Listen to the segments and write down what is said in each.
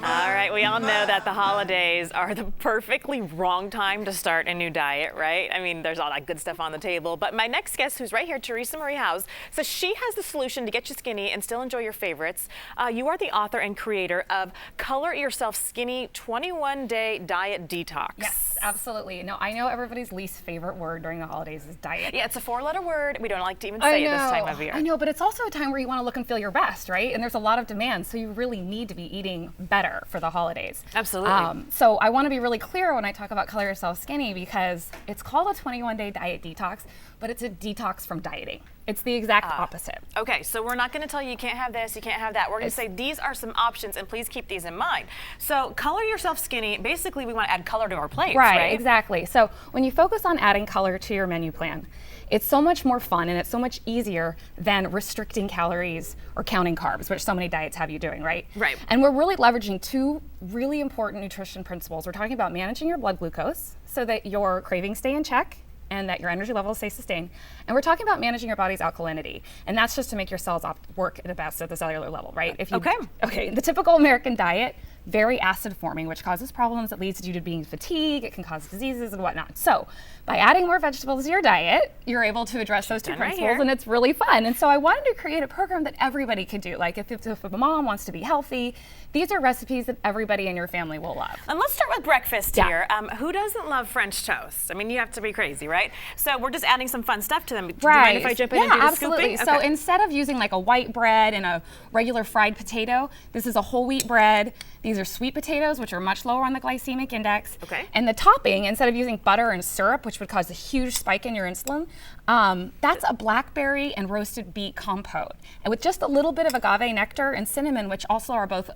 All right, we all know that the holidays are the perfectly wrong time to start a new diet, right? I mean, there's all that good stuff on the table. But my next guest, who's right here, Teresa Marie House, says she has the solution to get you skinny and still enjoy your favorites. You are the author and creator of Color Yourself Skinny 21-Day Diet Detox. Yes, absolutely. Now, I know everybody's least favorite word during the holidays is diet. Yeah, it's a 4-letter word. We don't like to even say it this time of year. I know, but it's also a time where you want to look and feel your best, right? And there's a lot of demand, so you really need to be eating better for the holidays. Absolutely. So I want to be really clear when I talk about Color Yourself Skinny, because it's called a 21-day diet detox, but it's a detox from dieting. It's the exact opposite. Okay, so we're not going to tell you you can't have this, you can't have that. We're going to say these are some options, and please keep these in mind. So Color Yourself Skinny, basically we want to add color to our plates, right? Exactly. So when you focus on adding color to your menu plan, it's so much more fun and it's so much easier than restricting calories or counting carbs, which so many diets have you doing, right? Right. And we're really leveraging two really important nutrition principles. We're talking about managing your blood glucose so that your cravings stay in check and that your energy levels stay sustained. And we're talking about managing your body's alkalinity. And that's just to make your cells work at the best at the cellular level, right? Okay, the typical American diet, very acid forming, which causes problems that leads you to being fatigued. It can cause diseases and whatnot. So by adding more vegetables to your diet, you're able to address those two principles, and it's really fun. And so I wanted to create a program that everybody could do. Like if a mom wants to be healthy, these are recipes that everybody in your family will love. And let's start with breakfast here. Who doesn't love French toast? I mean, you have to be crazy, right? So we're just adding some fun stuff to them. Do you mind if I jump in and do the absolutely. scooping? So instead of using like a white bread and a regular fried potato, this is a whole wheat bread. These are sweet potatoes, which are much lower on the glycemic index. Okay. And the topping, instead of using butter and syrup, which would cause a huge spike in your insulin, that's a blackberry and roasted beet compote. And with just a little bit of agave nectar and cinnamon, which also are both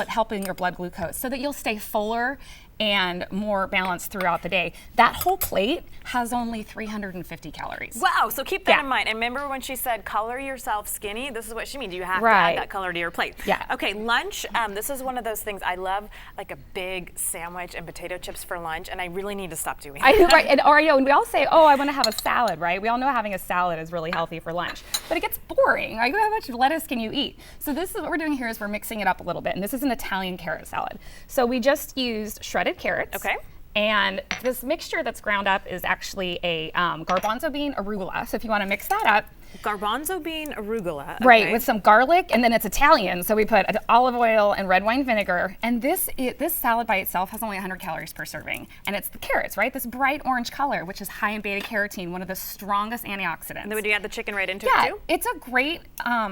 helping your blood glucose, so that you'll stay fuller and more balanced throughout the day. That whole plate has only 350 calories. Wow, so keep that in mind. And remember when she said color yourself skinny, this is what she means. You have to add that color to your plate. Yeah. Okay, lunch, this is one of those things. I love like a big sandwich and potato chips for lunch, and I really need to stop doing that. And we all say, oh, I want to have a salad, right? We all know having a salad is really healthy for lunch, but it gets boring. Like, how much lettuce can you eat? So this is what we're doing here is we're mixing it up a little bit, and this is an Italian carrot salad. So we just used shredded carrots. Okay. And this mixture that's ground up is actually a garbanzo bean arugula. So if you want to mix that up. Garbanzo bean arugula. Right, with some garlic, and then it's Italian. So we put olive oil and red wine vinegar. And this salad by itself has only 100 calories per serving. And it's the carrots, right? This bright orange color, which is high in beta carotene, one of the strongest antioxidants. And then would you add the chicken right into it too? It's a great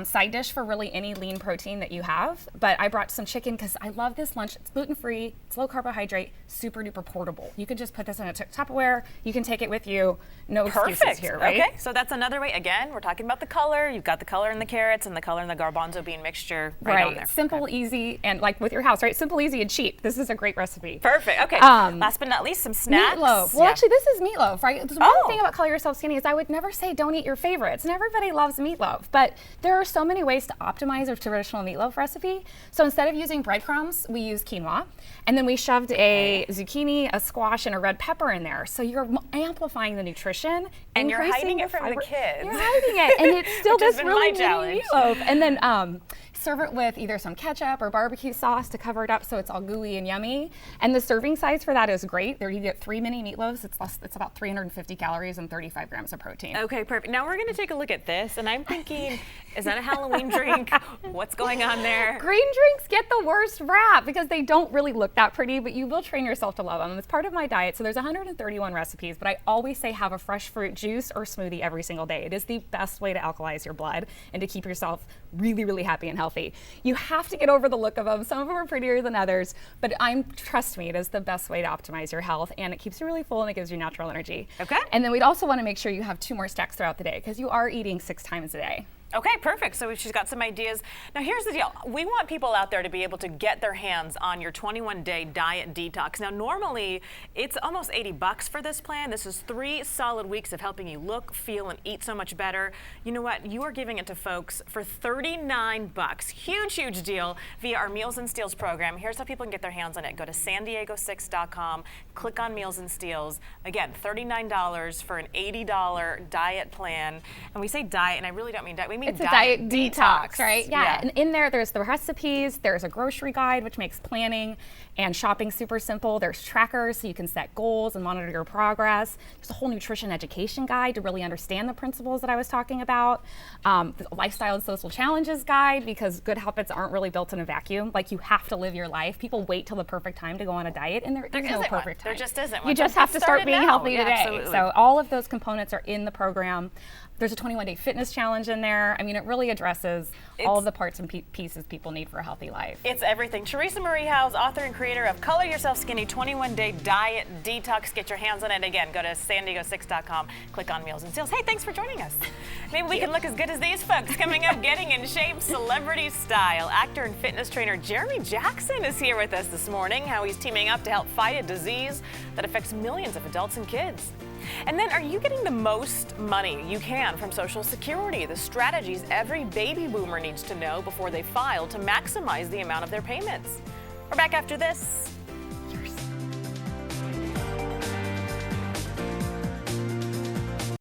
side dish for really any lean protein that you have. But I brought some chicken because I love this lunch. It's gluten-free, it's low carbohydrate, super duper portable. You can just put this in a Tupperware. You can take it with you. No excuses here, right? Okay, so that's another way. Again, we're talking about the color. You've got the color in the carrots and the color in the garbanzo bean mixture right on there. Simple, easy, and like with your house, right? Simple, easy, and cheap. This is a great recipe. Perfect. Okay. Last but not least, some snacks. Meatloaf. Well, actually, this is meatloaf, right? The one thing about Color Yourself Skinny is I would never say don't eat your favorites, and everybody loves meatloaf, but there are so many ways to optimize a traditional meatloaf recipe. So instead of using breadcrumbs, we use quinoa, and then we shoved a zucchini, a squash, and a red pepper in there. So you're amplifying the nutrition, and you're hiding it from the kids. You're hiding it, and it's still this really mini meatloaf. And then serve it with either some ketchup or barbecue sauce to cover it up so it's all gooey and yummy. And the serving size for that is great. There you get 3 mini meatloaves. It's about 350 calories and 35 grams of protein. Okay, perfect. Now we're going to take a look at this, and I'm thinking, is that a Halloween drink? What's going on there? Green drinks get the worst rap because they don't really look that pretty, but you will train yourself to love them. It's part of my diet. So there's 131 recipes, but I always say have a fresh fruit juice or smoothie every single day. It is the best way to alkalize your blood and to keep yourself really, really happy and healthy. You have to get over the look of them. Some of them are prettier than others, but trust me, it is the best way to optimize your health, and it keeps you really full and it gives you natural energy. Okay. And then we'd also want to make sure you have 2 more snacks throughout the day because you are eating 6 times a day. Okay, perfect. So she's got some ideas. Now here's the deal. We want people out there to be able to get their hands on your 21-day diet detox. Now normally it's almost $80 for this plan. This is 3 solid weeks of helping you look, feel, and eat so much better. You know what? You are giving it to folks for $39. Huge, huge deal via our Meals and Steals program. Here's how people can get their hands on it. Go to sandiego6.com, click on Meals and Steals. Again, $39 for an $80 diet plan. And we say diet, and I really don't mean diet. We mean me? It's a diet detox, right? Yeah. And in there's the recipes, there's a grocery guide, which makes planning and shopping super simple. There's trackers so you can set goals and monitor your progress. There's a whole nutrition education guide to really understand the principles that I was talking about. The lifestyle and social challenges guide, because good habits aren't really built in a vacuum. Like, you have to live your life. People wait till the perfect time to go on a diet, and there is no perfect time. There just isn't one. You just have to start being healthy today. Absolutely. So all of those components are in the program. There's a 21-day fitness challenge in there. I mean, it really addresses all of the parts and pieces people need for a healthy life. It's everything. Teresa Marie Howes, author and creator of Color Yourself Skinny 21-Day Diet Detox. Get your hands on it. Again, go to sandiego6.com, click on Meals and Sales. Hey, thanks for joining us. Maybe we can look as good as these folks. Coming up, getting in shape, celebrity style. Actor and fitness trainer Jeremy Jackson is here with us this morning, how he's teaming up to help fight a disease that affects millions of adults and kids. And then, are you getting the most money you can from Social Security? The strategies every baby boomer needs to know before they file to maximize the amount of their payments. We're back after this.